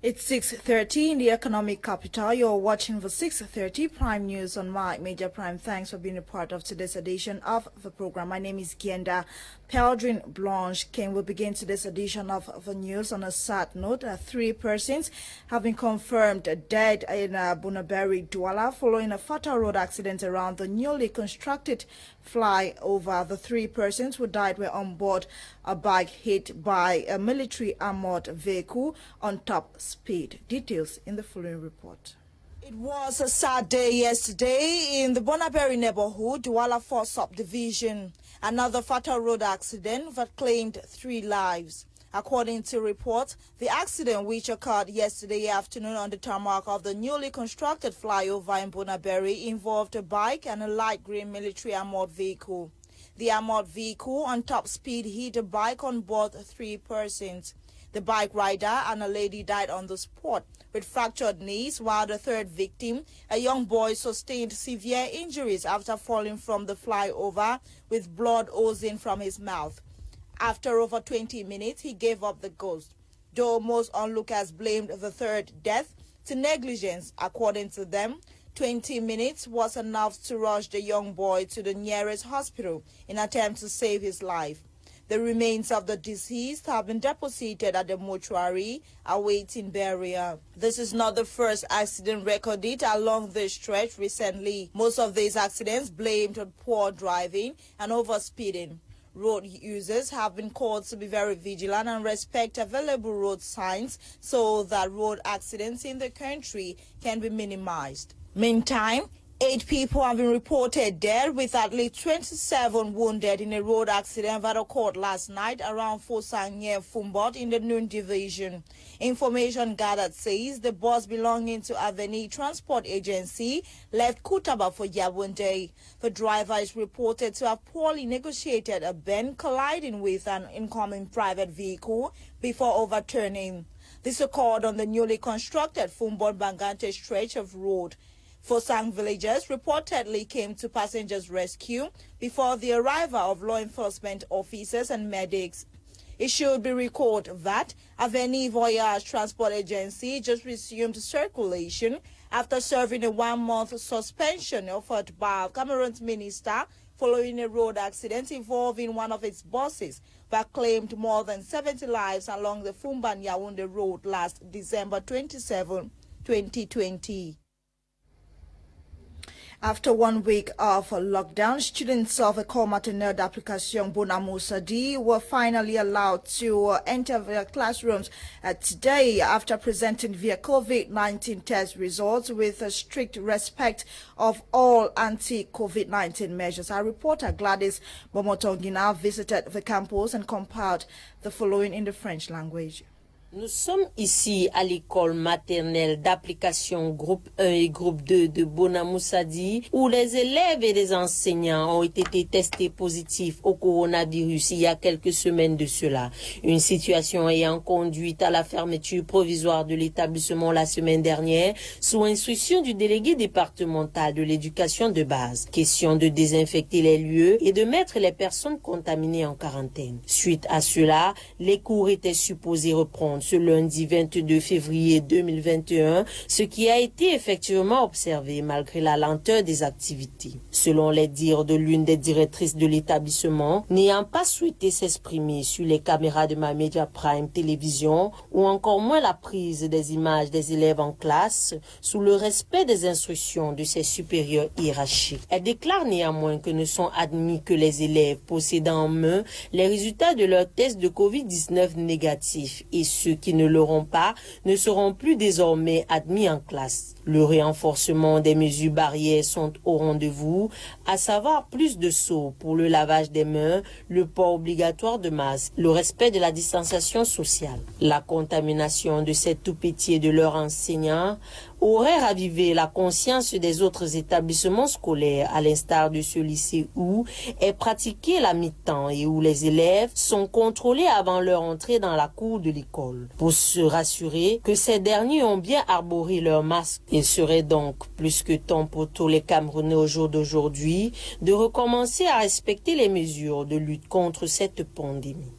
It's 6:30 in the economic capital. You're watching the 6:30 Prime News on My Major Prime. Thanks for being a part of today's edition of the program. My name is Gienda Peldrin Blanche King. Will begin today's edition of the news on a sad note. 3 persons have been confirmed dead in Bunaberi, Douala following a fatal road accident around the newly constructed flyover. The 3 persons who died were on board a bike hit by a military armored vehicle on top speed. Details in the following report. It was a sad day yesterday in the Bunaberi neighborhood, Douala 4 subdivision. Another fatal road accident that claimed 3 lives. According to reports, the accident, which occurred yesterday afternoon on the tarmac of the newly constructed flyover in Bunaberi, involved a bike and a light green military armored vehicle. The armored vehicle on top speed hit a bike on board 3 persons. The bike rider and a lady died on the spot with fractured knees, while the 3rd victim, a young boy, sustained severe injuries after falling from the flyover with blood oozing from his mouth. After over 20 minutes, he gave up the ghost, though most onlookers blamed the 3rd death to negligence. According to them, 20 minutes was enough to rush the young boy to the nearest hospital in an attempt to save his life. The remains of the deceased have been deposited at the mortuary, awaiting burial. This is not the first accident recorded along this stretch recently. Most of these accidents blamed on poor driving and overspeeding. Road users have been called to be very vigilant and respect available road signs so that road accidents in the country can be minimized. Meantime, 8 people have been reported dead, with at least 27 wounded in a road accident that occurred last night around Fosang near Fumbot in the Noon Division. Information gathered says the bus belonging to Avenue Transport Agency left Kutaba for Yabunde. The driver is reported to have poorly negotiated a bend, colliding with an incoming private vehicle before overturning. This occurred on the newly constructed Fumbot-Bangante stretch of road. Fosang villagers reportedly came to passengers' rescue before the arrival of law enforcement officers and medics. It should be recalled that Avenue Voyage Transport Agency just resumed circulation after serving a 1-month suspension offered by Cameroon's minister following a road accident involving one of its buses that claimed more than 70 lives along the Fumban-Yaoundé road last December 27, 2020. After 1 week of lockdown, students of École maternelle d'application Bonamoussadi were finally allowed to enter their classrooms today after presenting their COVID-19 test results with a strict respect of all anti-COVID-19 measures. Our reporter Gladys Bomotongina visited the campus and compiled the following in the French language. Nous sommes ici à l'école maternelle d'application groupe 1 et groupe 2 de Bonamoussadi où les élèves et les enseignants ont été testés positifs au coronavirus il y a quelques semaines de cela. Une situation ayant conduit à la fermeture provisoire de l'établissement la semaine dernière sous instruction du délégué départemental de l'éducation de base. Question de désinfecter les lieux et de mettre les personnes contaminées en quarantaine. Suite à cela, les cours étaient supposés reprendre ce lundi 22 février 2021, ce qui a été effectivement observé malgré la lenteur des activités. Selon les dires de l'une des directrices de l'établissement, n'ayant pas souhaité s'exprimer sur les caméras de ma Media Prime Télévision ou encore moins la prise des images des élèves en classe sous le respect des instructions de ses supérieurs hiérarchiques. Elle déclare néanmoins que ne sont admis que les élèves possédant en main les résultats de leur test de Covid-19 négatifs et ceux qui ne l'auront pas ne seront plus désormais admis en classe. Le renforcement des mesures barrières sont au rendez-vous, à savoir plus de seaux pour le lavage des mains, le port obligatoire de masques, le respect de la distanciation sociale. La contamination de ces tout-petits et de leurs enseignants aurait ravivé la conscience des autres établissements scolaires, à l'instar de ce lycée où est pratiquée la mi-temps et où les élèves sont contrôlés avant leur entrée dans la cour de l'école. Pour se rassurer que ces derniers ont bien arboré leur masque, il serait donc plus que temps pour tous les Camerounais au jour d'aujourd'hui de recommencer à respecter les mesures de lutte contre cette pandémie.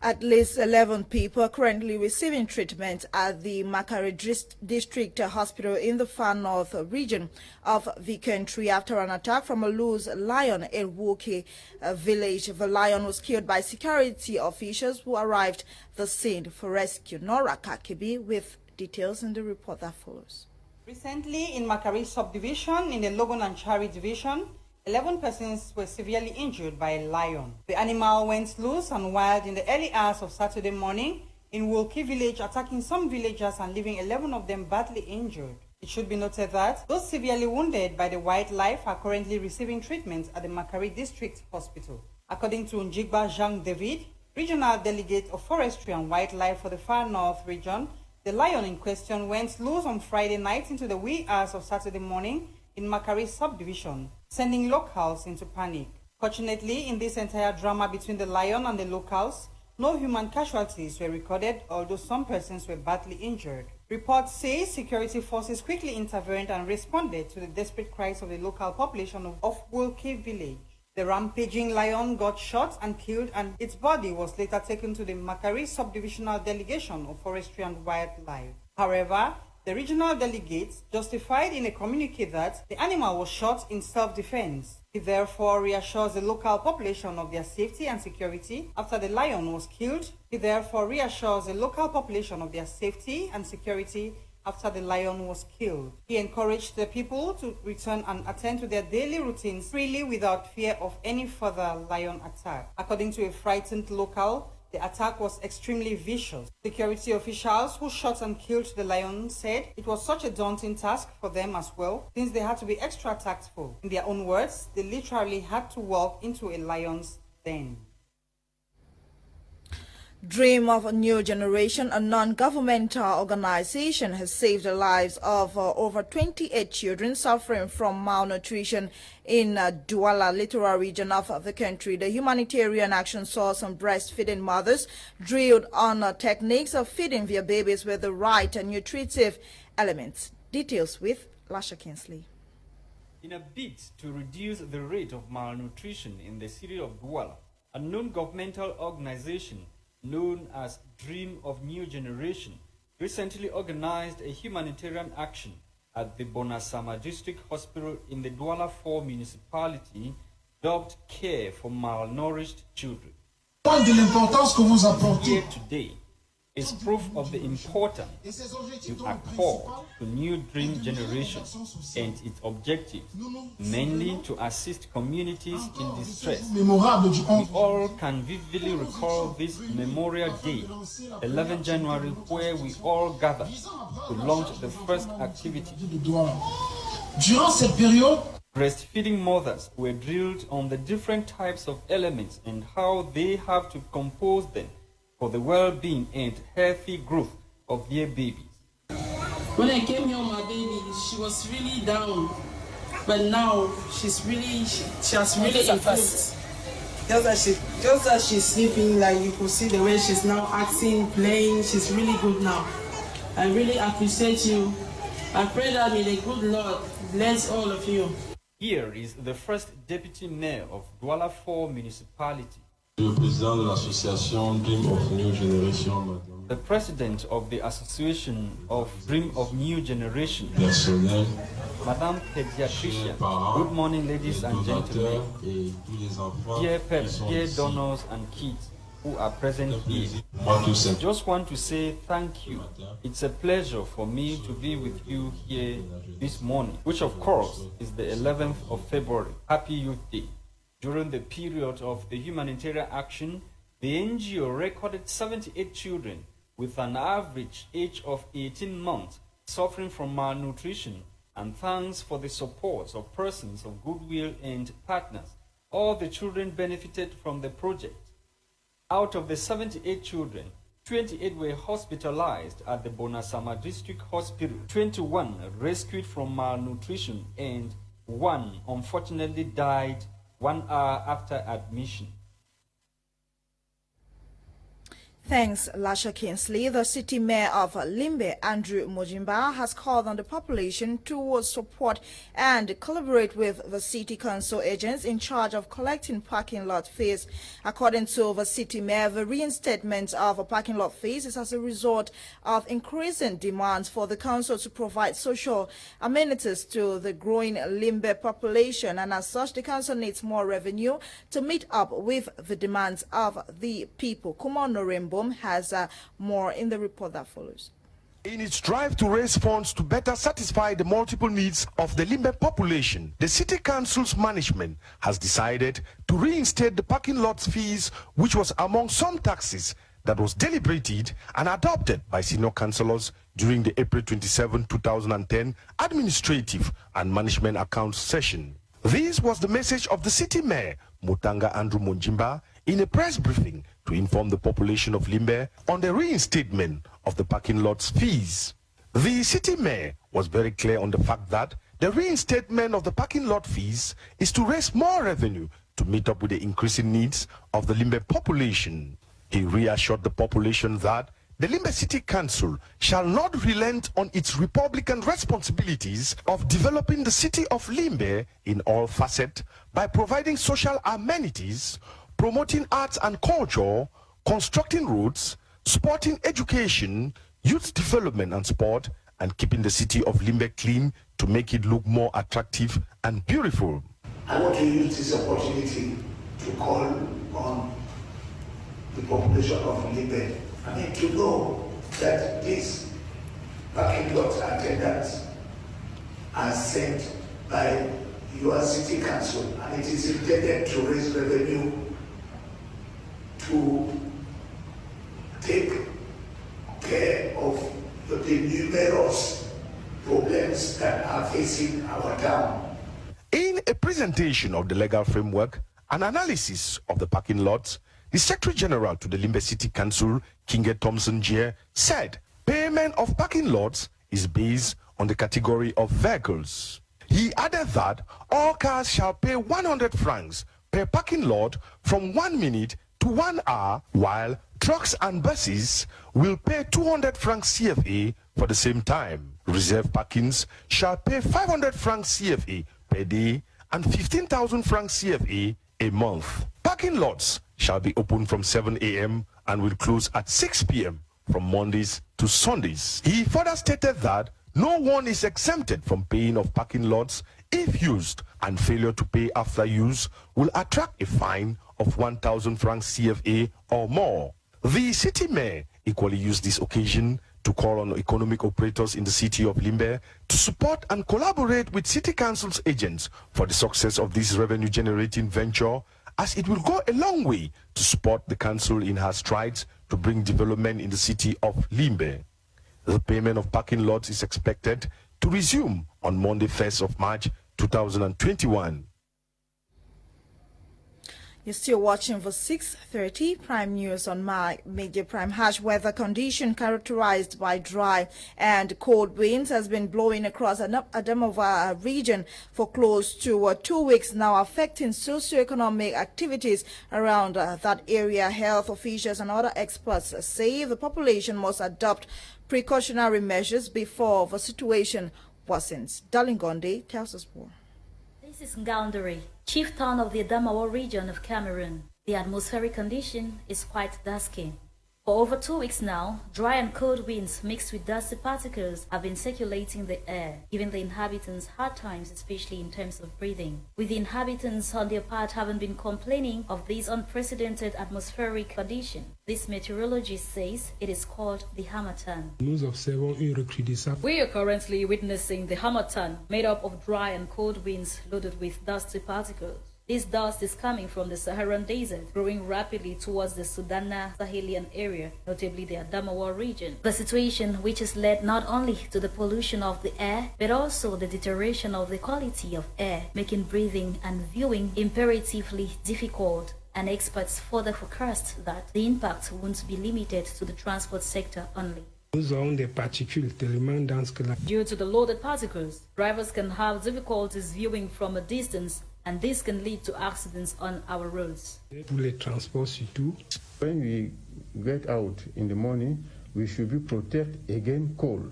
At least 11 people are currently receiving treatment at the Makare District Hospital in the far north region of the country after an attack from a loose lion in Woke village. The lion was killed by security officials who arrived the scene for rescue. Nora Kakibi with details in the report that follows. Recently, in Makare subdivision in the Logan and Chari division, 11 persons were severely injured by a lion. The animal went loose and wild in the early hours of Saturday morning in Wolki village, attacking some villagers and leaving 11 of them badly injured. It should be noted that those severely wounded by the wildlife are currently receiving treatment at the Makare District Hospital. According to Njigba Jean David, Regional Delegate of Forestry and Wildlife for the Far North region, the lion in question went loose on Friday night into the wee hours of Saturday morning in Makare subdivision, sending locals into panic. Fortunately, in this entire drama between the lion and the locals, no human casualties were recorded, although some persons were badly injured. Reports say security forces quickly intervened and responded to the desperate cries of the local population of Wolke village. The rampaging lion got shot and killed, and its body was later taken to the Makare subdivisional delegation of forestry and wildlife. However, the regional delegates justified in a communique that the animal was shot in self-defense. He therefore reassures the local population of their safety and security after the lion was killed. He therefore reassures the local population of their safety and security after the lion was killed. He encouraged the people to return and attend to their daily routines freely without fear of any further lion attack. According to a frightened local, the attack was extremely vicious. Security officials who shot and killed the lion said it was such a daunting task for them as well, since they had to be extra tactful. In their own words, they literally had to walk into a lion's den. Dream of a New Generation, a non-governmental organization, has saved the lives of over 28 children suffering from malnutrition in Douala littoral region of the country. The humanitarian action saw some breastfeeding mothers drilled on techniques of feeding their babies with the right and nutritive elements. Details with Lasha Kinsley. In a bid to reduce the rate of malnutrition in the city of Douala, a non-governmental organization known as Dream of New Generation recently organized a humanitarian action at the Bonasama District Hospital in the Douala 4 municipality, dubbed Care for Malnourished Children. Here today is proof of the importance you accord to New Dream Generation and its objectives, mainly to assist communities in distress. We all can vividly recall this Memorial Day, 11 January, where we all gathered to launch the first activity. Breastfeeding mothers were drilled on the different types of elements and how they have to compose them for the well-being and healthy growth of their babies. When I came here, my baby, she was really down, but now she has really improved. Just as she's sleeping, like you could see the way she's now acting, playing, she's really good now. I really appreciate you. I pray that may the good Lord bless all of you. Here is the first deputy mayor of Douala 4 municipality, the president of the Association of Dream of New Generation, Madame Pediatrician. Good morning, ladies and gentlemen, dear pets, dear donors and kids who are present here. I just want to say thank you. It's a pleasure for me to be with you here this morning, which of course is the 11th of February. Happy Youth Day. During the period of the humanitarian action, the NGO recorded 78 children with an average age of 18 months suffering from malnutrition, and thanks for the support of persons of goodwill and partners, all the children benefited from the project. Out of the 78 children, 28 were hospitalized at the Bonasama District Hospital, 21 rescued from malnutrition, and 1 unfortunately died 1 hour after admission. Thanks, Lasha Kinsley. The city mayor of Limbe, Andrew Mojimba, has called on the population to support and collaborate with the city council agents in charge of collecting parking lot fees. According to the city mayor, the reinstatement of a parking lot fees is as a result of increasing demands for the council to provide social amenities to the growing Limbe population, and as such, the council needs more revenue to meet up with the demands of the people. Kumar Norembo has more in the report that follows. In its drive to raise funds to better satisfy the multiple needs of the Limbe population, the City Council's management has decided to reinstate the parking lot fees, which was among some taxes that was deliberated and adopted by senior councillors during the April 27, 2010 Administrative and Management Accounts session. This was the message of the City Mayor, Mutanga Andrew Mojimba, in a press briefing to inform the population of Limbe on the reinstatement of the parking lot's fees. The city mayor was very clear on the fact that the reinstatement of the parking lot fees is to raise more revenue to meet up with the increasing needs of the Limbe population. He reassured the population that the Limbe City Council shall not relent on its Republican responsibilities of developing the city of Limbe in all facets by providing social amenities, promoting arts and culture, constructing roads, supporting education, youth development and sport, and keeping the city of Limbe clean to make it look more attractive and beautiful. I want to use this opportunity to call on the population of Limbe. I need to know that these parking lot attendants are sent by your city council, and it is intended to raise revenue to take care of the numerous problems that are facing our town. In a presentation of the legal framework and analysis of the parking lots, the Secretary General to the Limbe City Council, Kinge Thompson Jr., said payment of parking lots is based on the category of vehicles. He added that all cars shall pay 100 francs per parking lot from 1 minute to 1 hour, while trucks and buses will pay 200 francs CFA for the same time. Reserve parkings shall pay 500 francs CFA per day and 15,000 francs CFA a month. Parking lots shall be open from 7 a.m. and will close at 6 p.m. from Mondays to Sundays. He further stated that no one is exempted from paying of parking lots if used, and failure to pay after use will attract a fine of 1,000 francs CFA or more. The city mayor equally used this occasion to call on economic operators in the city of Limbe to support and collaborate with City Council's agents for the success of this revenue-generating venture, as it will go a long way to support the council in her strides to bring development in the city of Limbe. The payment of parking lots is expected to resume on Monday, 1st of March 2021. You're still watching for 6:30 Prime News on my Media Prime. Harsh weather condition characterized by dry and cold winds has been blowing across Adamawa region for close to 2 weeks now, affecting socioeconomic activities around that area. Health officials and other experts say the population must adopt precautionary measures before the situation worsens. Darling Gonde tells us more. This is Ngaundere, chief town of the Adamawa region of Cameroon. The atmospheric condition is quite dusky. For over 2 weeks now, dry and cold winds mixed with dusty particles have been circulating in the air, giving the inhabitants hard times, especially in terms of breathing. With the inhabitants on their part having been complaining of this unprecedented atmospheric condition, this meteorologist says it is called the Harmattan. We are currently witnessing the Harmattan, made up of dry and cold winds loaded with dusty particles. This dust is coming from the Saharan Desert, growing rapidly towards the Sudana-Sahelian area, notably the Adamawa region. The situation which has led not only to the pollution of the air, but also the deterioration of the quality of air, making breathing and viewing imperatively difficult. And experts further forecast that the impact won't be limited to the transport sector only. Due to the loaded particles, drivers can have difficulties viewing from a distance, and this can lead to accidents on our roads. When we get out in the morning, we should be protected against cold.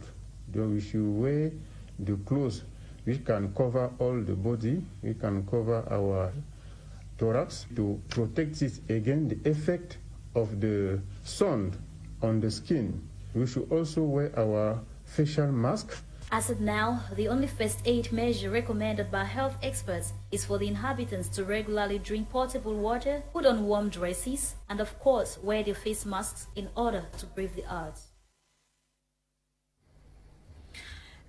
We should wear the clothes which can cover all the body, we can cover our thorax to protect it against the effect of the sun on the skin. We should also wear our facial mask. As of now, the only first aid measure recommended by health experts is for the inhabitants to regularly drink potable water, put on warm dresses, and of course wear their face masks in order to breathe the earth.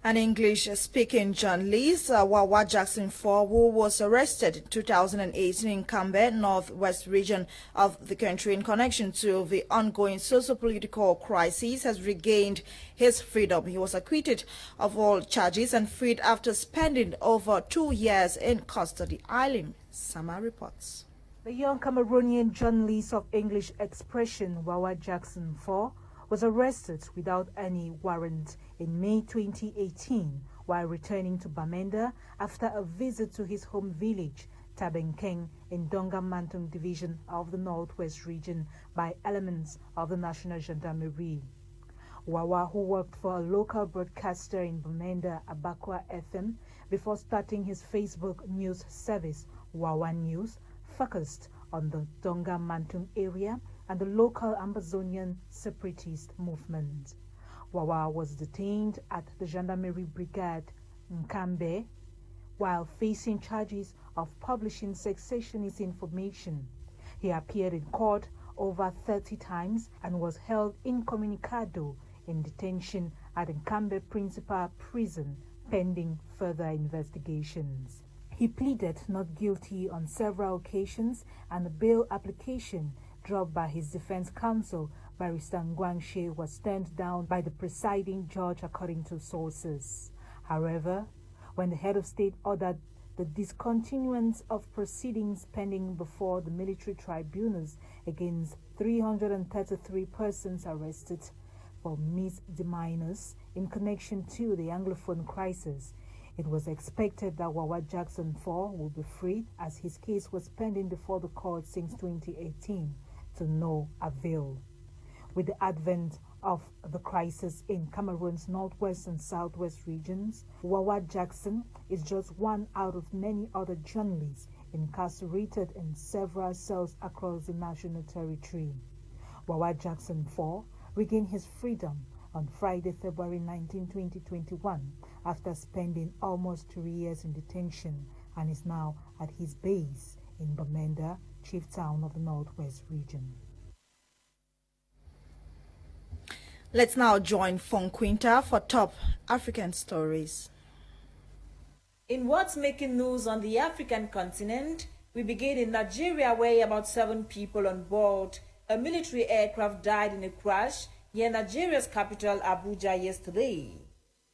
An English-speaking journalist, Wawa Jackson IV, who was arrested in 2018 in Kamer, northwest region of the country in connection to the ongoing socio-political crisis, has regained his freedom. He was acquitted of all charges and freed after spending over 2 years in custody. Eileen Sama reports. The young Cameroonian journalist of English expression, Wawa Jackson IV, was arrested without any warrant in May 2018 while returning to Bamenda after a visit to his home village, Tabenkeng, in Donga Mantung division of the Northwest region by elements of the National Gendarmerie. Wawa, who worked for a local broadcaster in Bamenda, Abakwa FM, before starting his Facebook news service, Wawa News, focused on the Donga Mantung area and the local Amazonian separatist movement. Wawa was detained at the Gendarmerie Brigade Nkambe while facing charges of publishing secessionist information. He appeared in court over 30 times and was held incommunicado in detention at Nkambe Principal Prison pending further investigations. He pleaded not guilty on several occasions, and a bail application dropped by his defense counsel, Barrister Ngwangshe, was turned down by the presiding judge according to sources. However, when the head of state ordered the discontinuance of proceedings pending before the military tribunals against 333 persons arrested for misdemeanors in connection to the Anglophone crisis, it was expected that Wawa Jackson IV would be freed, as his case was pending before the court since 2018 to no avail. With the advent of the crisis in Cameroon's northwest and southwest regions, Wawa Jackson is just one out of many other journalists incarcerated in several cells across the national territory. Wawa Jackson IV regained his freedom on Friday, February 19, 2021, after spending almost 3 years in detention, and is now at his base in Bamenda, chief town of the Northwest region. Let's now join Fong Quinta for top African stories. In what's making news on the African continent, we begin in Nigeria, where about 7 people on board a military aircraft died in a crash near Nigeria's capital, Abuja, yesterday.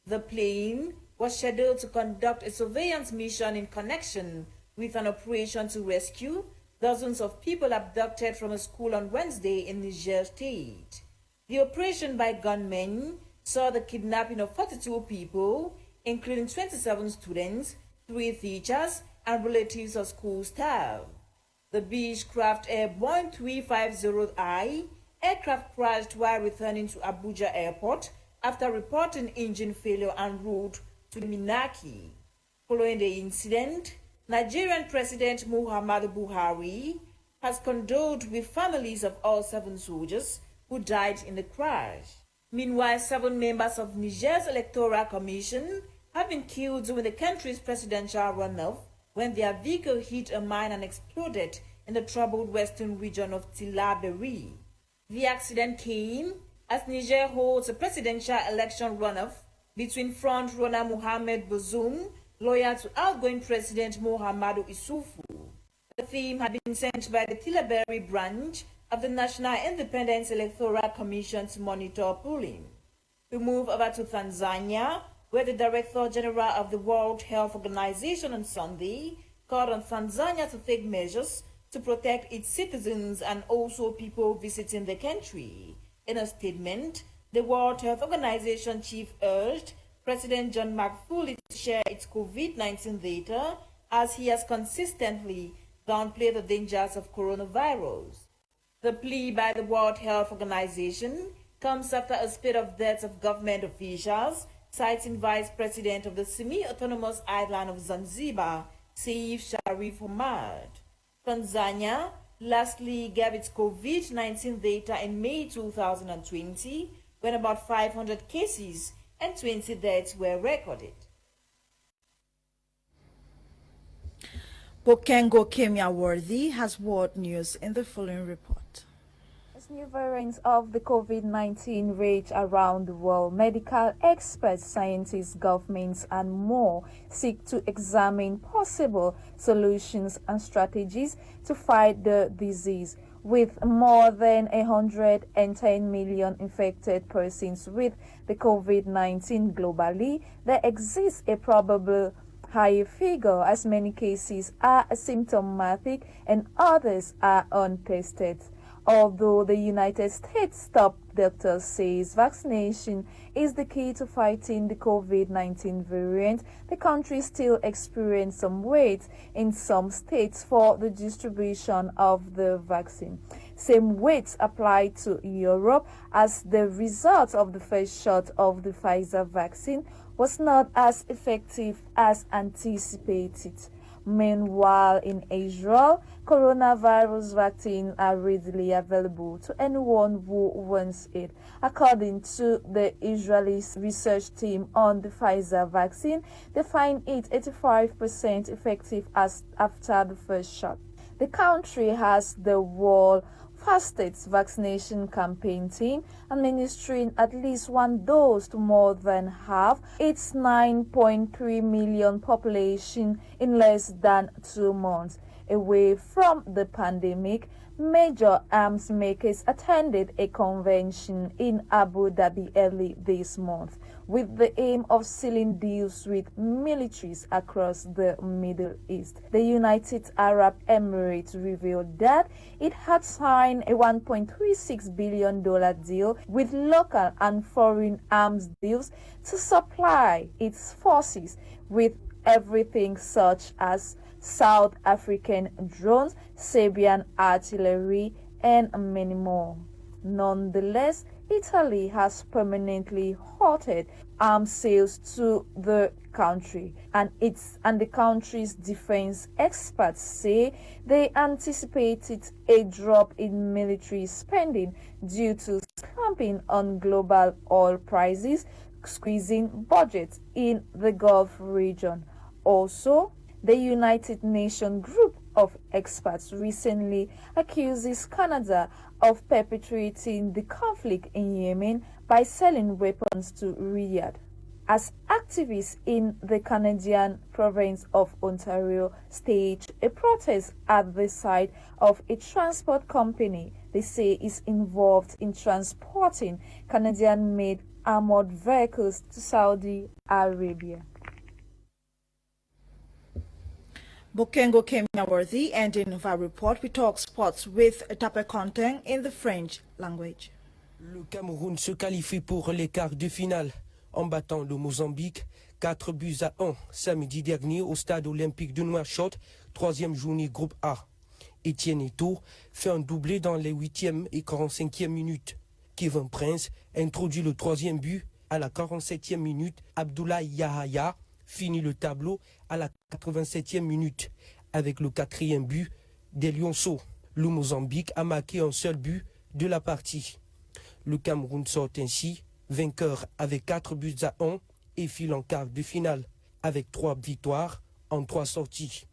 The plane was scheduled to conduct a surveillance mission in connection with an operation to rescue dozens of people abducted from a school on Wednesday in Niger State. The operation by gunmen saw the kidnapping of 42 people, including 27 students, 3 teachers, and relatives of school staff. The Beechcraft Air Boeing 350I aircraft crashed while returning to Abuja Airport after reporting engine failure en route to Minaki. Following the incident, Nigerian President Muhammadu Buhari has condoled with families of all 7 soldiers who died in the crash. Meanwhile, 7 members of Niger's Electoral Commission have been killed during the country's presidential runoff when their vehicle hit a mine and exploded in the troubled western region of Tillaberi. The accident came as Niger holds a presidential election runoff between front-runner Mohamed Bazoum, loyal to outgoing President Mohamedou Issoufou. The team had been sent by the Tillaberi branch of the National Independent Electoral Commission to monitor polling. We move over to Tanzania, where the Director General of the World Health Organization on Sunday called on Tanzania to take measures to protect its citizens and also people visiting the country. In a statement, the World Health Organization chief urged President John Magufuli to share its COVID-19 data, as he has consistently downplayed the dangers of coronavirus. The plea by the World Health Organization comes after a spate of deaths of government officials, citing Vice President of the semi-autonomous island of Zanzibar, Seif Sharif Hamad. Tanzania lastly gave its COVID-19 data in May 2020, when about 500 cases and 20 deaths were recorded. Bokengo Kemia Worthy has world news in the following report. As new variants of the COVID-19 rage around the world, medical experts, scientists, governments, and more seek to examine possible solutions and strategies to fight the disease. With more than 110 million infected persons with the COVID-19 globally, there exists a probable higher figure, as many cases are asymptomatic and others are untested. Although the United States top doctor says vaccination is the key to fighting the COVID-19 variant, the country still experiences some wait in some states for the distribution of the vaccine. Same waits apply to Europe, as the result of the first shot of the Pfizer vaccine was not as effective as anticipated. Meanwhile, in Israel, coronavirus vaccines are readily available to anyone who wants it. According to the Israeli research team on the Pfizer vaccine, they find it 85% effective after the first shot. The country has the world's fastest vaccination campaign team, administering at least one dose to more than half its 9.3 million population in less than 2 months. Away from the pandemic, major arms makers attended a convention in Abu Dhabi early this month with the aim of sealing deals with militaries across the Middle East. The United Arab Emirates revealed that it had signed a $1.36 billion deal with local and foreign arms deals to supply its forces with everything such as South African drones, Serbian artillery, and many more. Nonetheless, Italy has permanently halted arms sales to the country, and the country's defense experts say they anticipated a drop in military spending due to slumping on global oil prices, squeezing budgets in the Gulf region. Also, the United Nations group of experts recently accuses Canada of perpetuating the conflict in Yemen by selling weapons to Riyadh. As activists in the Canadian province of Ontario staged a protest at the site of a transport company they say is involved in transporting Canadian-made armored vehicles to Saudi Arabia. Bokengo Kemia Worthy, and in our report we talk sports with Tape Content in the French language. Le Cameroun se qualifie pour les quarts de finale en battant le Mozambique 4-1 samedi dernier au stade olympique de Nouakchott, 3e journée groupe A. Etienne Eto'o fait un doublé dans les 8e et 45e minutes. Kevin Prince introduit le 3e but à la 47e minute. Abdoulaye Yahaya finit le tableau à la 87e minute avec le 4e but des Lionceaux. Le Mozambique a marqué un seul but de la partie. Le Cameroun sort ainsi vainqueur avec 4-1 et file en quart de finale avec 3 victoires en 3 sorties.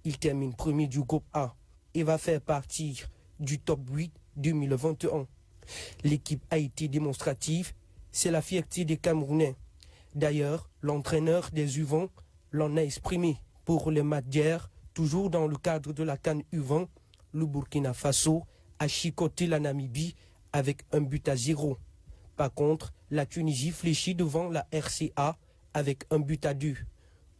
Il termine premier du groupe A et va faire partie du top 8 2021. L'équipe a été démonstrative, c'est la fierté des Camerounais. D'ailleurs, l'entraîneur des U20 l'en a exprimé. Pour les matchs d'hier, toujours dans le cadre de la CAN U20, le Burkina Faso a chicoté la Namibie avec 1-0. Par contre, la Tunisie fléchit devant la RCA avec 1-2.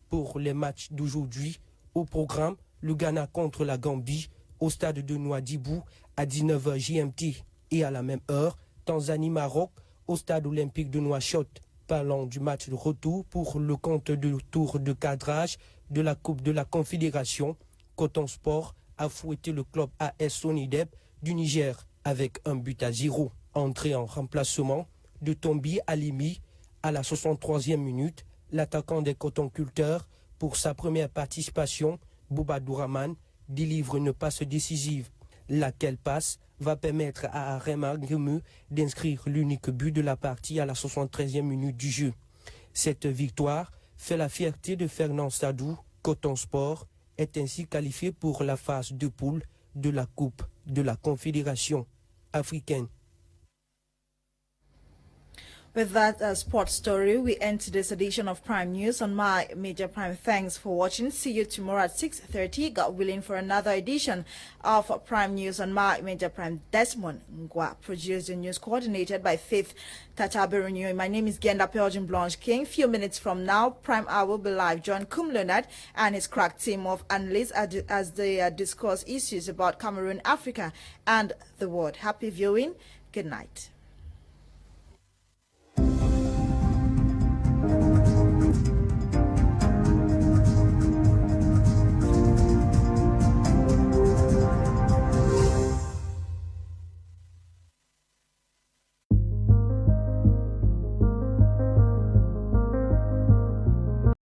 Pour les matchs d'aujourd'hui, au programme, le Ghana contre la Gambie au stade de Nouadhibou à 19h GMT et à la même heure, Tanzanie-Maroc au stade olympique de Nouakchott. Parlant du match de retour pour le compte de tour de cadrage de la Coupe de la Confédération, Coton Sport a fouetté le club AS Sonidep du Niger avec 1-0. Entré en remplacement de Tombi Alimi à la 63e minute, l'attaquant des cotonculteurs, pour sa première participation, Bouba Douraman, délivre une passe décisive. Laquelle passe va permettre à Arema Gremeux d'inscrire l'unique but de la partie à la 73e minute du jeu. Cette victoire fait la fierté de Fernand Sadou. Coton Sport est ainsi qualifié pour la phase de poule de la Coupe de la Confédération africaine. With that sports story, we end today's edition of Prime News on My Major Prime. Thanks for watching. See you tomorrow at 6:30, God willing, for another edition of Prime News on My Major Prime. Desmond Ngwa produced the news, coordinated by Faith Tataberunyo. My name is Genda Belgian Blanche King. Few minutes from now, Prime Hour will be live. John Kum Leonard and his crack team of analysts as they discuss issues about Cameroon, Africa, and the world. Happy viewing. Good night.